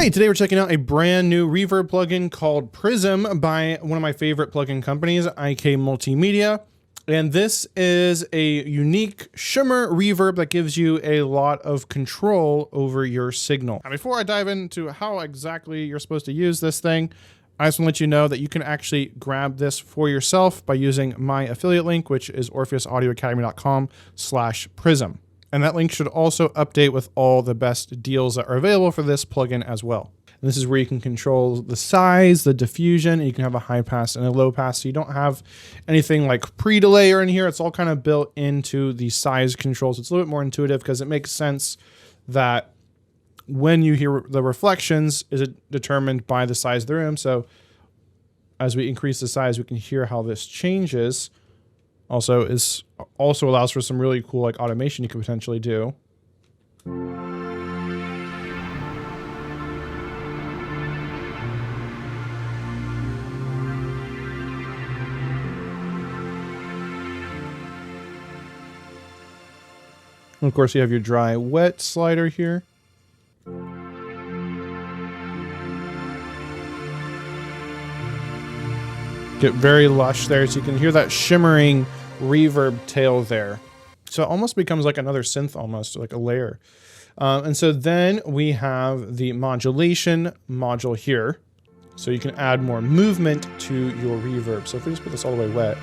Hey, today we're checking out a brand new reverb plugin called Prism by one of my favorite plugin companies, IK Multimedia. And this is a unique shimmer reverb that gives you a lot of control over your signal. Now, before I dive into how exactly you're supposed to use this thing, I just want to let you know that you can actually grab this for yourself by using my affiliate link, which is orpheusaudioacademy.com/prism. And that link should also update with all the best deals that are available for this plugin as well. And this is where you can control the size, the diffusion, and you can have a high pass and a low pass. So you don't have anything like pre-delay or in here. It's all kind of built into the size controls. It's a little bit more intuitive because it makes sense that when you hear the reflections, is it determined by the size of the room. So as we increase the size, we can hear how this changes. Also allows for some really cool like automation you could potentially do. And of course, you have your dry wet slider here. Get very lush there, so you can hear that shimmering reverb tail there. So it almost becomes like another synth, almost like a layer. And so then we have the modulation module here. So you can add more movement to your reverb. So if we just put this all the way wet.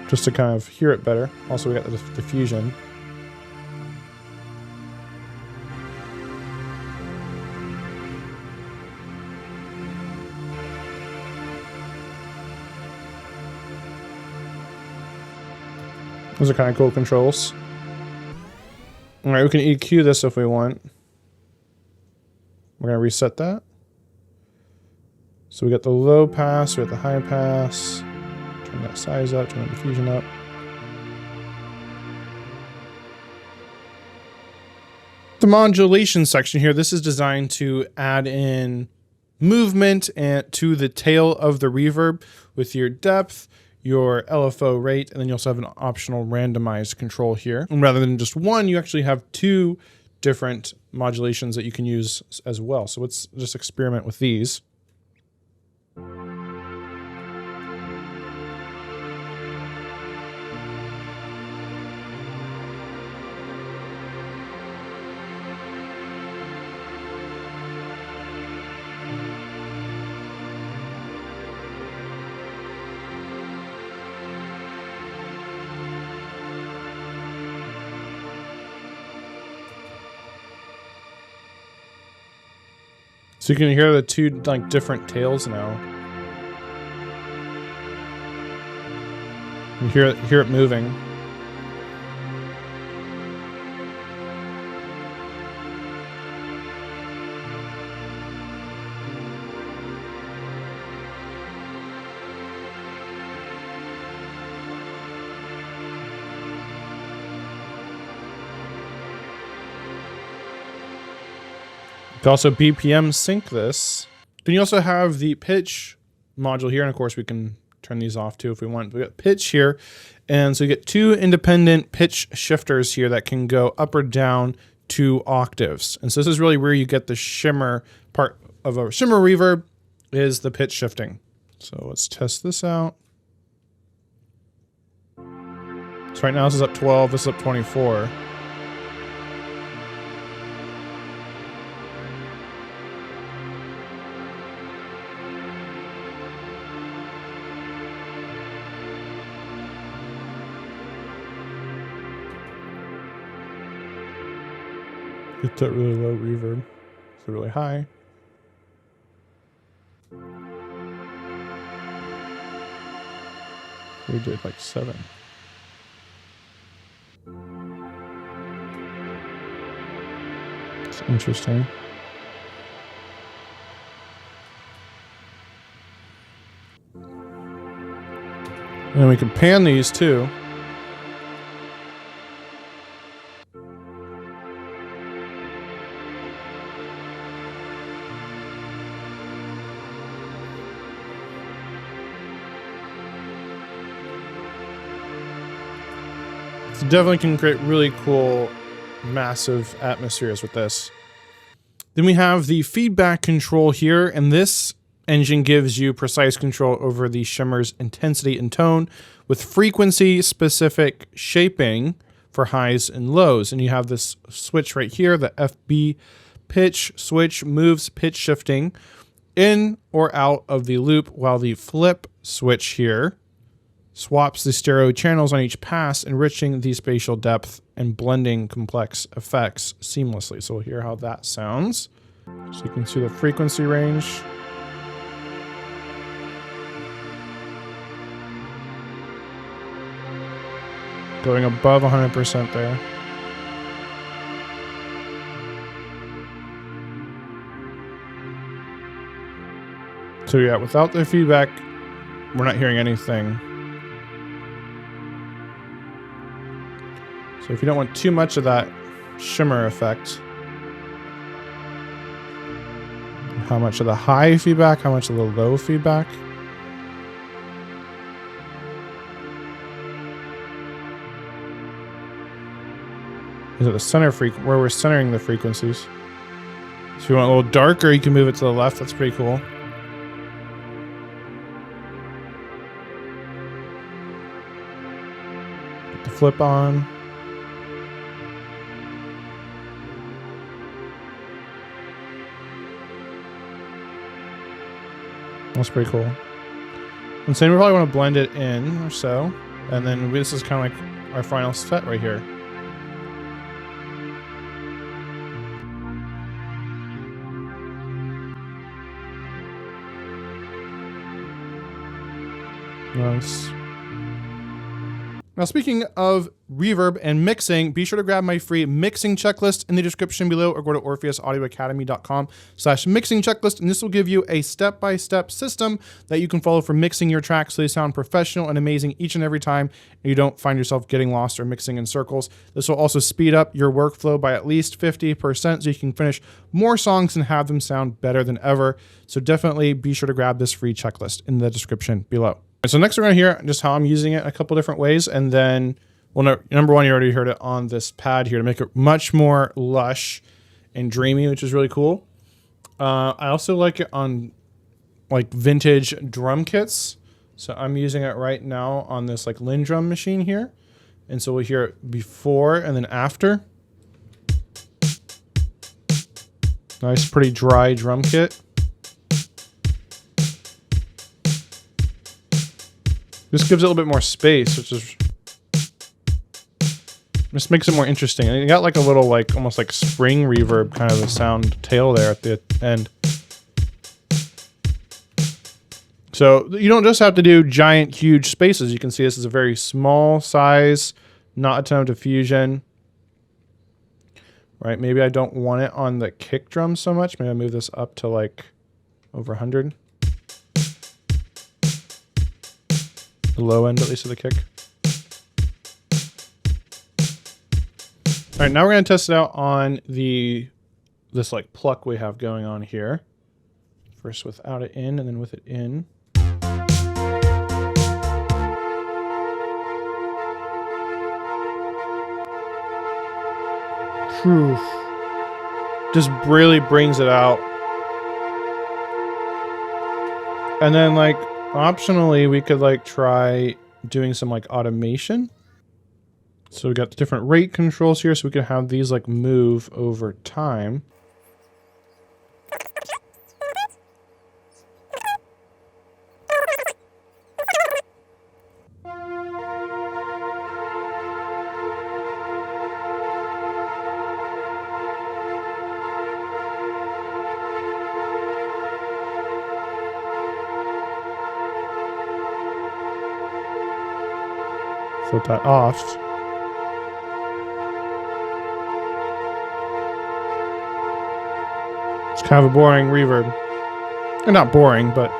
Just to kind of hear it better. Also, we got the diffusion. Those are kind of cool controls. All right, we can EQ this if we want. We're gonna reset that. So we got the low pass, we got the high pass. Turn that size up, turn the diffusion up. The modulation section here, this is designed to add in movement and to the tail of the reverb with your depth, your LFO rate, and then you also have an optional randomized control here. And rather than just one, you actually have two different modulations that you can use as well. So let's just experiment with these. So you can hear the two like different tails now. You hear it moving. You can also BPM sync this. Then you also have the pitch module here, and of course we can turn these off too if we want. We got pitch here, and so you get two independent pitch shifters here that can go up or down 2 octaves. And so this is really where you get the shimmer part of a shimmer reverb, is the pitch shifting. So let's test this out. So right now this is up 12, this is up 24. Get that really low reverb, so really high. We did like 7. It's interesting. And then we can pan these too. So definitely can create really cool, massive atmospheres with this. Then we have the feedback control here, and this engine gives you precise control over the shimmer's intensity and tone with frequency-specific shaping for highs and lows. And you have this switch right here, the FB pitch switch moves pitch shifting in or out of the loop, while the flip switch here swaps the stereo channels on each pass, enriching the spatial depth and blending complex effects seamlessly. So we'll hear how that sounds. So you can see the frequency range. Going above 100% there. So yeah, without the feedback, we're not hearing anything. So if you don't want too much of that shimmer effect, how much of the high feedback, how much of the low feedback. Is it the center where we're centering the frequencies? So if you want a little darker, you can move it to the left. That's pretty cool. Put the flip on. That's pretty cool. And so we probably want to blend it in or so. And then this is kind of like our final set right here. Nice. Now, speaking of reverb and mixing, be sure to grab my free mixing checklist in the description below, or go to orpheusaudioacademy.com/mixing checklist, and this will give you a step-by-step system that you can follow for mixing your tracks so they sound professional and amazing each and every time, and you don't find yourself getting lost or mixing in circles. This will also speed up your workflow by at least 50%, so you can finish more songs and have them sound better than ever. So definitely be sure to grab this free checklist in the description below. So next we're going to hear just how I'm using it a couple different ways, and then, well, no, number one, you already heard it on this pad here to make it much more lush and dreamy, which is really cool. I also like it on like vintage drum kits. So I'm using it right now on this like Lin drum machine here. And so we'll hear it before and then after. Nice, pretty dry drum kit. This gives it a little bit more space, which is just makes it more interesting. And you got like a little like almost like spring reverb kind of a sound tail there at the end. So you don't just have to do giant, huge spaces. You can see this is a very small size, not a ton of diffusion. Right? Maybe I don't want it on the kick drum so much. Maybe I move this up to like over 100. The low end, at least, of the kick. All right, now we're going to test it out on this like pluck we have going on here. First without it in, and then with it in. Whew. Just really brings it out. And then like optionally, we could like try doing some like automation. So we got the different rate controls here, so we can have these like move over time. Flip that off. It's kind of a boring reverb. Or not boring, but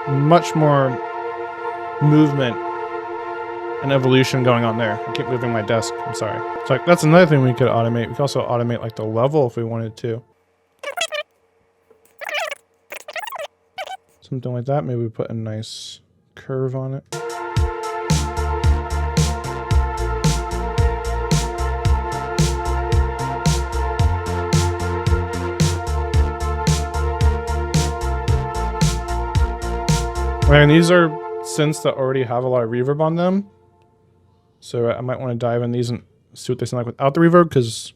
much more movement and evolution going on there. I keep moving my desk, I'm sorry. It's like, that's another thing we could automate. We could also automate like the level if we wanted to. Something like that. Maybe we put a nice curve on it. And these are synths that already have a lot of reverb on them. So I might want to dive in these and see what they sound like without the reverb, because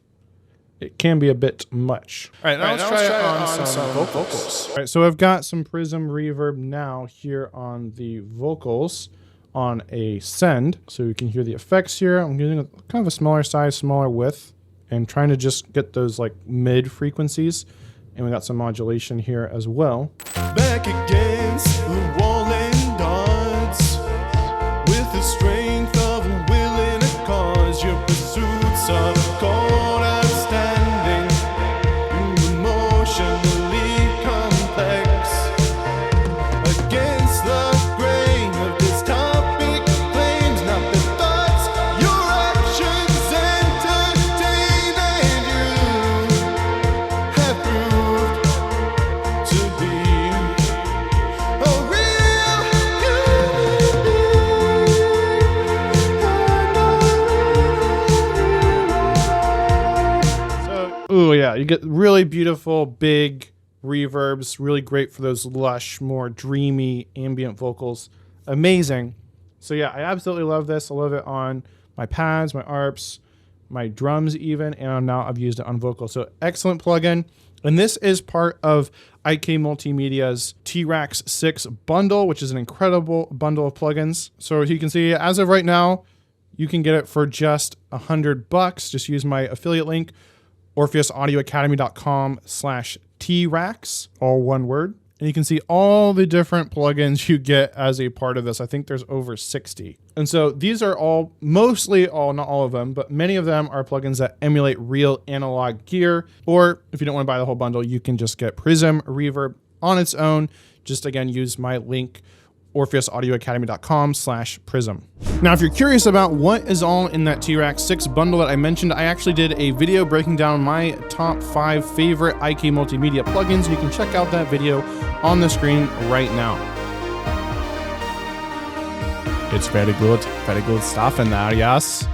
it can be a bit much. All right, now let's try it on some vocals. All right, so I've got some Prism Reverb now here on the vocals on a send. So you can hear the effects here. I'm using a kind of a smaller size, smaller width, and trying to just get those like mid frequencies. And we got some modulation here as well. Back against the wall and odds, with the strength of a will and a cause, your pursuits are called outstanding, emotionally complex. Against the grain of this topic claims, not the thoughts your actions entertain, and you have proved to be a real human being. So, ooh, yeah, you get really beautiful, big reverbs, really great for those lush, more dreamy ambient vocals. Amazing. So yeah, I absolutely love this. I love it on my pads, my Arps, my drums even, and now I've used it on vocals. So excellent plugin. And this is part of IK Multimedia's T-Rax 6 bundle, which is an incredible bundle of plugins. So you can see, as of right now, you can get it for just $100. Just use my affiliate link, orpheusaudioacademy.com/T-Rax, all one word. And you can see all the different plugins you get as a part of this. I think there's over 60. And so these are all, mostly all, not all of them, but many of them are plugins that emulate real analog gear. Or if you don't want to buy the whole bundle, you can just get Prism Reverb on its own. Just again, use my link, orpheusaudioacademy.com/Prism. Now, if you're curious about what is all in that T-Rax 6 bundle that I mentioned, I actually did a video breaking down my top 5 favorite IK Multimedia plugins. You can check out that video on the screen right now. It's very good stuff in there, yes.